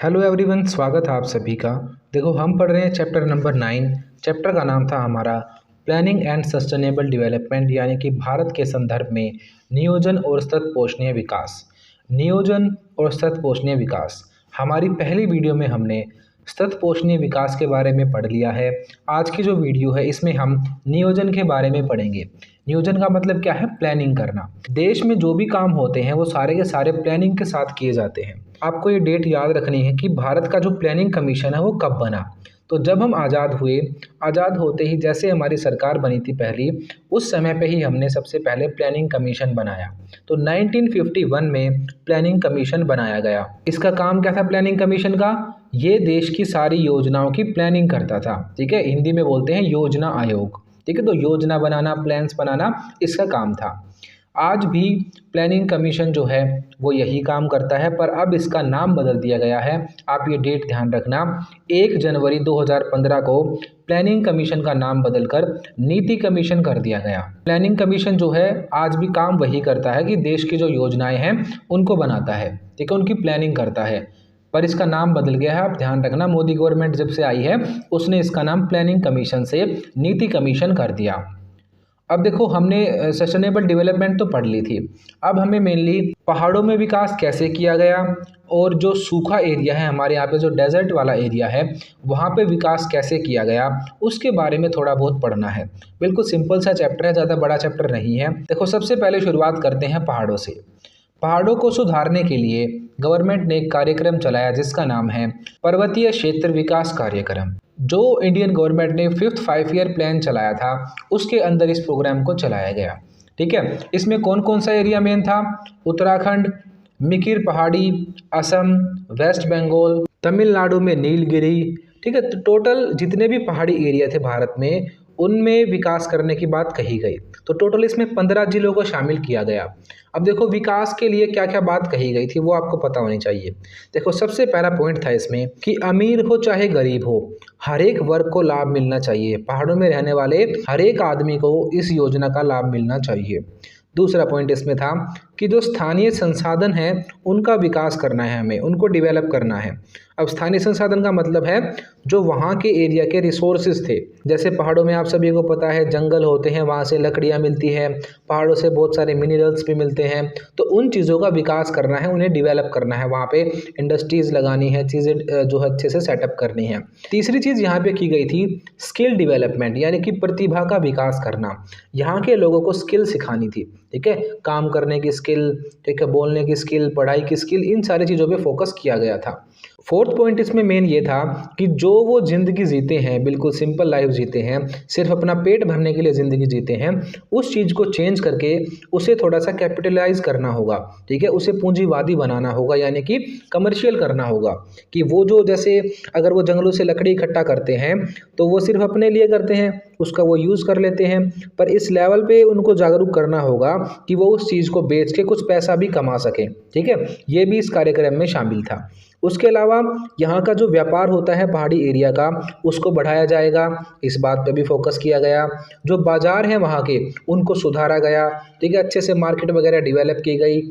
Hello everyone, स्वागत है आप सभी का। देखो, हम पढ़ रहे हैं चैप्टर नंबर 9। चैप्टर का नाम था हमारा प्लानिंग एंड सस्टेनेबल डेवलपमेंट, यानी कि भारत के संदर्भ में नियोजन और सतत पोषणीय विकास। नियोजन और सतत पोषणीय विकास। हमारी पहली वीडियो में हमने सतत पोषणीय विकास के बारे में पढ़ लिया है। आज की जो वीडियो है इसमें हम नियोजन के बारे में पढ़ेंगे। नियोजन का मतलब क्या है? प्लानिंग करना। देश में जो भी काम होते हैं वो सारे के सारे प्लानिंग के साथ किए जाते हैं। आपको ये डेट याद रखनी है कि भारत का जो प्लानिंग कमीशन है वो कब बना। तो जब हम आज़ाद हुए, आज़ाद होते ही जैसे हमारी सरकार बनी थी पहली, उस समय पे ही हमने सबसे पहले प्लानिंग कमीशन बनाया। तो 1951 में प्लानिंग कमीशन बनाया गया। इसका काम क्या था प्लानिंग कमीशन का? ये देश की सारी योजनाओं की प्लानिंग करता था। ठीक है, हिंदी में बोलते हैं योजना आयोग। ठीक है, तो योजना बनाना, प्लान्स बनाना इसका काम था। आज भी प्लानिंग कमीशन जो है वो यही काम करता है, पर अब इसका नाम बदल दिया गया है। आप ये डेट ध्यान रखना, 1 जनवरी 2015 को प्लानिंग कमीशन का नाम बदलकर नीति कमीशन कर दिया गया। प्लानिंग कमीशन जो है आज भी काम वही करता है कि देश की जो योजनाएं हैं उनको बनाता है। ठीक है, उनकी प्लानिंग करता है, पर इसका नाम बदल गया है। आप ध्यान रखना, मोदी गवर्नमेंट जब से आई है उसने इसका नाम प्लानिंग कमीशन से नीति कमीशन कर दिया। अब देखो, हमने सस्टेनेबल डेवलपमेंट तो पढ़ ली थी। अब हमें मेनली पहाड़ों में विकास कैसे किया गया और जो सूखा एरिया है हमारे यहाँ पे, जो डेजर्ट वाला एरिया है, वहाँ पे विकास कैसे किया गया उसके बारे में थोड़ा बहुत पढ़ना है। बिल्कुल सिंपल सा चैप्टर है, ज़्यादा बड़ा चैप्टर नहीं है। देखो, सबसे पहले शुरुआत करते हैं पहाड़ों से। पहाड़ों को सुधारने के लिए गवर्नमेंट ने एक कार्यक्रम चलाया जिसका नाम है पर्वतीय क्षेत्र विकास कार्यक्रम। जो इंडियन गवर्नमेंट ने 5th 5 ईयर प्लान चलाया था उसके अंदर इस प्रोग्राम को चलाया गया। ठीक है, इसमें कौन कौन सा एरिया मेन था? उत्तराखंड, मिकिर पहाड़ी, असम, वेस्ट बंगाल, तमिलनाडु में नीलगिरी। ठीक है, तो टोटल जितने भी पहाड़ी एरिया थे भारत में उनमें विकास करने की बात कही गई। तो टोटल इसमें 15 जिलों को शामिल किया गया। अब देखो, विकास के लिए क्या क्या बात कही गई थी वो आपको पता होनी चाहिए। देखो, सबसे पहला पॉइंट था इसमें कि अमीर हो चाहे गरीब हो, हर एक वर्ग को लाभ मिलना चाहिए। पहाड़ों में रहने वाले हर एक आदमी को इस योजना का लाभ मिलना चाहिए। दूसरा पॉइंट इसमें था कि जो स्थानीय संसाधन हैं उनका विकास करना है, हमें उनको डेवलप करना है। अब स्थानीय संसाधन का मतलब है जो वहाँ के एरिया के रिसोर्सेज थे। जैसे पहाड़ों में आप सभी को पता है जंगल होते हैं, वहाँ से लकड़ियाँ मिलती है, पहाड़ों से बहुत सारे मिनरल्स भी मिलते हैं। तो उन चीज़ों का विकास करना है, उन्हें डेवलप करना है, वहाँ पे इंडस्ट्रीज़ लगानी है, चीज़ें जो अच्छे से सेटअप करनी है। तीसरी चीज़ यहाँ पे की गई थी स्किल डेवलपमेंट, यानी कि प्रतिभा का विकास करना। यहाँ के लोगों को स्किल सिखानी थी। ठीक है, काम करने की स्किल, ठीक है, बोलने की स्किल, पढ़ाई की स्किल, इन सारी चीज़ों पे फोकस किया गया था। फोर्थ पॉइंट इसमें मेन ये था कि जो वो ज़िंदगी जीते हैं, बिल्कुल सिंपल लाइफ जीते हैं, सिर्फ अपना पेट भरने के लिए ज़िंदगी जीते हैं, उस चीज़ को चेंज करके उसे थोड़ा सा कैपिटलाइज करना होगा। ठीक है, उसे पूंजीवादी बनाना होगा, यानी कि कमर्शियल करना होगा। कि वो जो, जैसे अगर वो जंगलों से लकड़ी इकट्ठा करते हैं तो वो सिर्फ अपने लिए करते हैं, उसका वो यूज़ कर लेते हैं, पर इस लेवल पे उनको जागरूक करना होगा कि वो उस चीज़ को बेच के कुछ पैसा भी कमा सकें। ठीक है, ये भी इस कार्यक्रम में शामिल था। उसके अलावा यहाँ का जो व्यापार होता है पहाड़ी एरिया का, उसको बढ़ाया जाएगा, इस बात पे भी फोकस किया गया। जो बाज़ार हैं वहाँ के, उनको सुधारा गया। ठीक है, अच्छे से मार्केट वगैरह डेवलप की गई।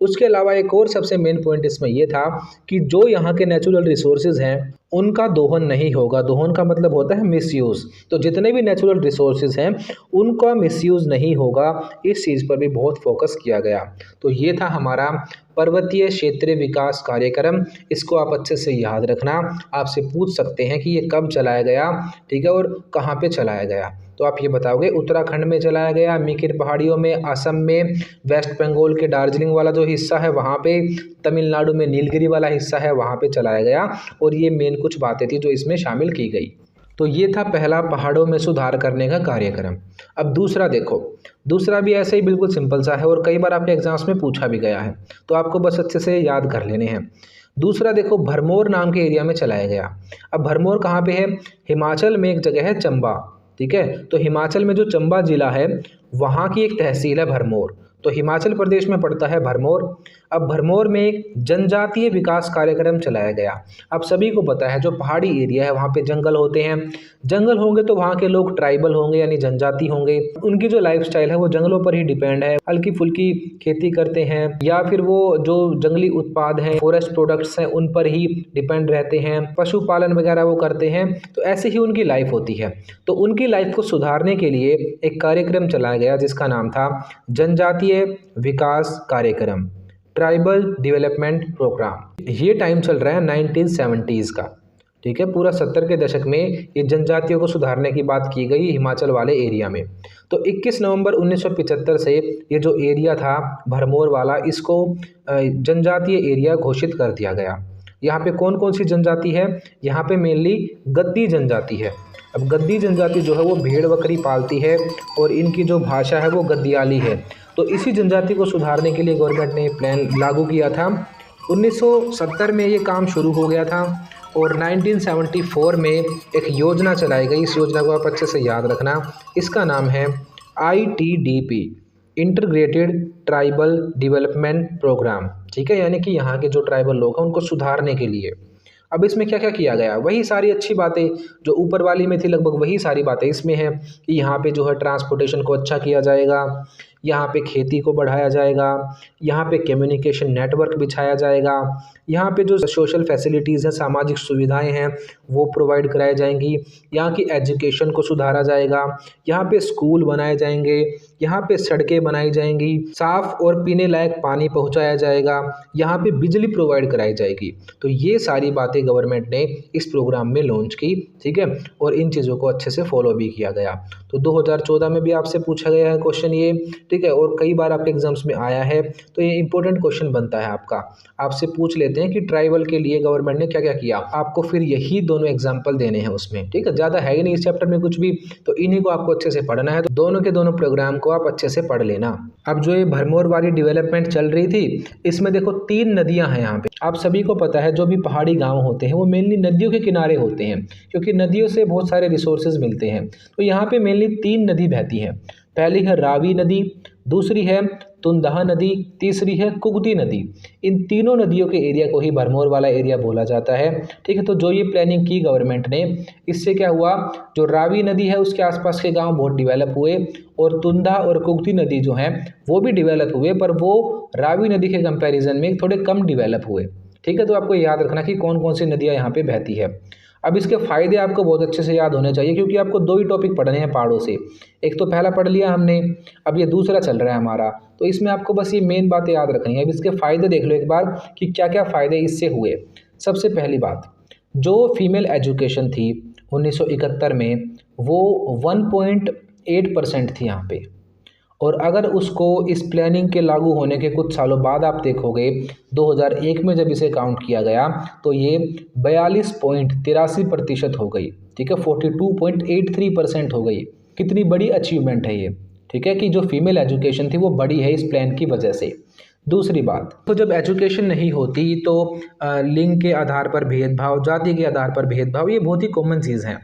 उसके अलावा एक और सबसे मेन पॉइंट इसमें ये था कि जो यहाँ के नेचुरल रिसोर्सेज हैं उनका दोहन नहीं होगा। दोहन का मतलब होता है मिसयूज़। तो जितने भी नेचुरल रिसोर्सेज हैं उनका मिसयूज़ नहीं होगा, इस चीज़ पर भी बहुत फोकस किया गया। तो ये था हमारा पर्वतीय क्षेत्रीय विकास कार्यक्रम। इसको आप अच्छे से याद रखना। आपसे पूछ सकते हैं कि ये कब चलाया गया, ठीक है, और कहाँ पे चलाया गया। तो आप ये बताओगे उत्तराखंड में चलाया गया, मिकिर पहाड़ियों में, असम में, वेस्ट बंगाल के दार्जिलिंग वाला जो हिस्सा है वहाँ पे, तमिलनाडु में नीलगिरी वाला हिस्सा है वहाँ पे चलाया गया। और ये मेन कुछ बातें थी जो इसमें शामिल की गई। तो ये था पहला पहाड़ों में सुधार करने का कार्यक्रम। अब दूसरा देखो, दूसरा भी ऐसे ही बिल्कुल सिंपल सा है और कई बार आपके एग्जाम्स में पूछा भी गया है, तो आपको बस अच्छे से याद कर लेने हैं। दूसरा देखो, भरमौर नाम के एरिया में चलाया गया। अब भरमौर कहाँ पे है? हिमाचल में एक जगह है चंबा। ठीक है, तो हिमाचल में जो चंबा जिला है वहाँ की एक तहसील है भरमौर। तो हिमाचल प्रदेश में पड़ता है भरमौर। अब भरमौर में एक जनजातीय विकास कार्यक्रम चलाया गया। अब सभी को पता है जो पहाड़ी एरिया है वहाँ पे जंगल होते हैं, जंगल होंगे तो वहाँ के लोग ट्राइबल होंगे यानी जनजाति होंगे, उनकी जो लाइफस्टाइल है वो जंगलों पर ही डिपेंड है, हल्की फुल्की खेती करते हैं या फिर वो जो जंगली उत्पाद हैं फॉरेस्ट प्रोडक्ट्स हैं उन पर ही डिपेंड रहते हैं, पशुपालन वगैरह वो करते हैं। तो ऐसे ही उनकी लाइफ होती है। तो उनकी लाइफ को सुधारने के लिए एक कार्यक्रम चलाया गया जिसका नाम था जनजातीय विकास कार्यक्रम, ट्राइबल डेवलपमेंट प्रोग्राम। ये टाइम चल रहा है 1970s का, ठीक है। पूरा 70 के दशक में ये जनजातियों को सुधारने की बात की गई हिमाचल वाले एरिया में। तो 21 नवंबर 1975 से ये जो एरिया था भरमौर वाला, इसको जनजातीय एरिया घोषित कर दिया गया। यहाँ पे कौन कौन सी जनजाति है? यहाँ पे मेनली गद्दी जनजाति है। अब गद्दी जनजाति जो है वो भेड़ बकरी पालती है और इनकी जो भाषा है वो गद्दियाली है। तो इसी जनजाति को सुधारने के लिए गवर्नमेंट ने प्लान लागू किया था। 1970 में ये काम शुरू हो गया था और 1974 में एक योजना चलाई गई। इस योजना को आप अच्छे से याद रखना, इसका नाम है ITDP, integrated tribal development programme, ठीक है। यानी कि यहाँ के जो ट्राइबल लोग हैं उनको सुधारने के लिए। अब इसमें क्या क्या किया गया? वही सारी अच्छी बातें जो ऊपर वाली में थी, लगभग वही सारी बातें इसमें हैं कि यहाँ पे जो है ट्रांसपोर्टेशन को अच्छा किया जाएगा, यहाँ पे खेती को बढ़ाया जाएगा, यहाँ पे कम्युनिकेशन नेटवर्क बिछाया जाएगा, यहाँ पे जो सोशल फैसिलिटीज़ हैं, सामाजिक सुविधाएं हैं वो प्रोवाइड कराई जाएंगी, यहाँ की एजुकेशन को सुधारा जाएगा, यहाँ पे स्कूल बनाए जाएंगे, यहाँ पे सड़कें बनाई जाएंगी, साफ़ और पीने लायक पानी पहुँचाया जाएगा, यहाँ पे बिजली प्रोवाइड कराई जाएगी। तो ये सारी बातें गवर्नमेंट ने इस प्रोग्राम में लॉन्च की, ठीक है। और इन चीज़ों को अच्छे से फॉलो भी किया गया। तो 2014 में भी आपसे पूछा गया है क्वेश्चन ये, ठीक है, और कई बार आपके एग्जाम्स में आया है। तो ये इंपॉर्टेंट क्वेश्चन बनता है आपका। आपसे पूछ लेते हैं कि ट्राइबल के लिए गवर्नमेंट ने क्या क्या किया, आपको फिर यही दोनों एग्जाम्पल देने हैं उसमें, ठीक है। ज़्यादा है ही नहीं इस चैप्टर में कुछ भी, तो इन्हीं को आपको अच्छे से पढ़ना है। तो दोनों के दोनों प्रोग्राम को आप अच्छे से पढ़ लेना। अब जो ये भरमौर वाली डेवलपमेंट चल रही थी, इसमें देखो 3 नदियाँ हैं यहाँ पे। आप सभी को पता है जो भी पहाड़ी गाँव होते हैं वो मेनली नदियों के किनारे होते हैं, क्योंकि नदियों से बहुत सारे रिसोर्सेज मिलते हैं। तो यहाँ पे मेनली 3 नदी बहती हैं। पहली है रावी नदी, दूसरी है तुंदहा नदी, तीसरी है कुगती नदी। इन तीनों नदियों के एरिया को ही भरमौर वाला एरिया बोला जाता है, ठीक है। तो जो ये प्लानिंग की गवर्नमेंट ने, इससे क्या हुआ, जो रावी नदी है उसके आसपास के गांव बहुत डेवलप हुए और तुंदहा और कुगती नदी जो हैं वो भी डेवलप हुए, पर वो रावी नदी के कंपैरिजन में थोड़े कम डेवलप हुए, ठीक है। तो आपको याद रखना कि कौन कौन सी नदियाँ यहाँ पे बहती है। अब इसके फ़ायदे आपको बहुत अच्छे से याद होने चाहिए, क्योंकि आपको 2 ही टॉपिक पढ़ने हैं पहाड़ों से। एक तो पहला पढ़ लिया हमने, अब ये दूसरा चल रहा है हमारा। तो इसमें आपको बस ये मेन बातें याद रखनी है। अब इसके फ़ायदे देख लो एक बार कि क्या क्या फ़ायदे इससे हुए। सबसे पहली बात, जो फीमेल एजुकेशन थी 1971 में वो 1.8% थी यहाँ पे, और अगर उसको इस प्लानिंग के लागू होने के कुछ सालों बाद आप देखोगे 2001 में जब इसे काउंट किया गया तो ये 42.83% हो गई, ठीक है। 42.83% हो गई। कितनी बड़ी अचीवमेंट है ये, ठीक है, कि जो फीमेल एजुकेशन थी वो बड़ी है इस प्लान की वजह से। दूसरी बात, तो जब एजुकेशन नहीं होती तो लिंग के आधार पर भेदभाव, जाति के आधार पर भेदभाव, ये बहुत ही कॉमन चीज़ है।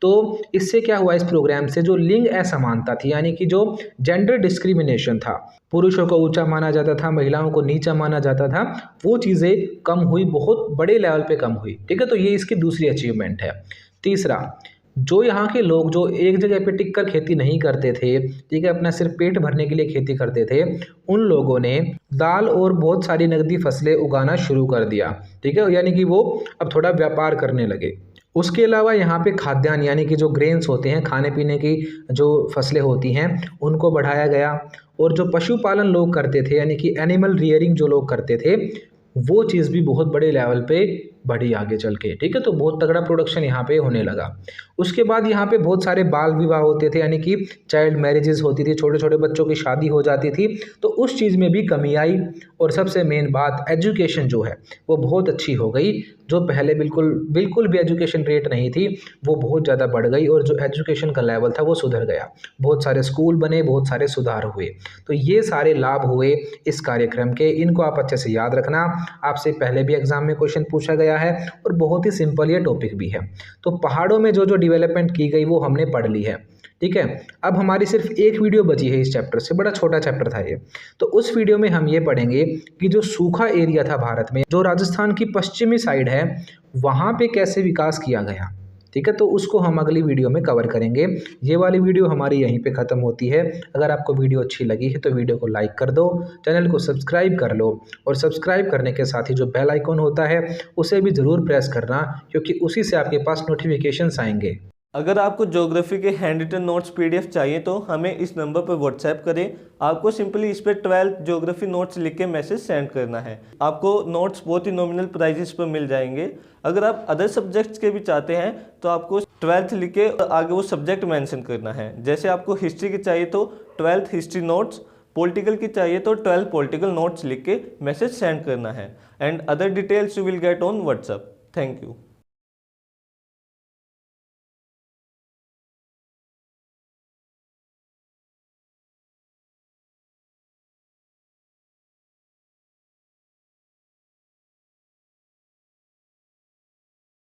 तो इससे क्या हुआ, इस प्रोग्राम से जो लिंग असमानता थी, यानी कि जो जेंडर डिस्क्रिमिनेशन था, पुरुषों को ऊंचा माना जाता था, महिलाओं को नीचा माना जाता था, वो चीज़ें कम हुई, बहुत बड़े लेवल पे कम हुई, ठीक है। तो ये इसकी दूसरी अचीवमेंट है। तीसरा, जो यहाँ के लोग जो एक जगह पे टिक कर खेती नहीं करते थे, ठीक है, अपना सिर्फ पेट भरने के लिए खेती करते थे, उन लोगों ने दाल और बहुत सारी नकदी फसलें उगाना शुरू कर दिया, ठीक है। यानी कि वो अब थोड़ा व्यापार करने लगे। उसके अलावा यहाँ पे खाद्यान्न यानी कि जो ग्रेन्स होते हैं, खाने पीने की जो फसलें होती हैं, उनको बढ़ाया गया। और जो पशुपालन लोग करते थे यानी कि एनिमल रियरिंग जो लोग करते थे, वो चीज़ भी बहुत बड़े लेवल पे बढ़ी आगे चल के, ठीक है। तो बहुत तगड़ा प्रोडक्शन यहाँ पे होने लगा। उसके बाद यहाँ पे बहुत सारे बाल विवाह होते थे, यानी कि चाइल्ड मैरिजेस होती थी, छोटे छोटे बच्चों की शादी हो जाती थी। तो उस चीज़ में भी कमी आई। और सबसे मेन बात, एजुकेशन जो है वो बहुत अच्छी हो गई जो पहले बिल्कुल बिल्कुल भी एजुकेशन रेट नहीं थी वो बहुत ज़्यादा बढ़ गई और जो एजुकेशन का लेवल था वो सुधर गया। बहुत सारे स्कूल बने, बहुत सारे सुधार हुए। तो ये सारे लाभ हुए इस कार्यक्रम के, इनको आप अच्छे से याद रखना। आपसे पहले भी एग्जाम में क्वेश्चन पूछा गया है और बहुत ही सिंपल ये टॉपिक भी है। तो पहाड़ों में जो जो डेवलपमेंट की गई वो हमने पढ़ ली है, ठीक है। अब हमारी सिर्फ एक वीडियो बची है इस चैप्टर से, बड़ा छोटा चैप्टर था ये। तो उस वीडियो में हम ये पढ़ेंगे कि जो सूखा एरिया था भारत में, जो राजस्थान की पश्चिमी साइड है, वहाँ पे कैसे विकास किया गया, ठीक है। तो उसको हम अगली वीडियो में कवर करेंगे। ये वाली वीडियो हमारी यहीं पे ख़त्म होती है। अगर आपको वीडियो अच्छी लगी है तो वीडियो को लाइक कर दो, चैनल को सब्सक्राइब कर लो और सब्सक्राइब करने के साथ ही जो बेल आइकॉन होता है उसे भी ज़रूर प्रेस करना, क्योंकि उसी से आपके पास नोटिफिकेशंस आएंगे। अगर आपको ज्योग्राफी के हैंड रिटन नोट्स पीडीएफ चाहिए तो हमें इस नंबर पर व्हाट्सएप करें। आपको सिंपली इस पर 12th ज्योग्राफी नोट्स लिख के मैसेज सेंड करना है। आपको नोट्स बहुत ही नॉमिनल प्राइजेस पर मिल जाएंगे। अगर आप अदर सब्जेक्ट्स के भी चाहते हैं तो आपको 12th लिख के आगे वो सब्जेक्ट मेंशन करना है। जैसे आपको हिस्ट्री की चाहिए तो 12th हिस्ट्री नोट्स, पॉलिटिकल की चाहिए तो 12 पॉलिटिकल नोट्स लिख के मैसेज सेंड करना है। And other details you will get on WhatsApp. Thank you.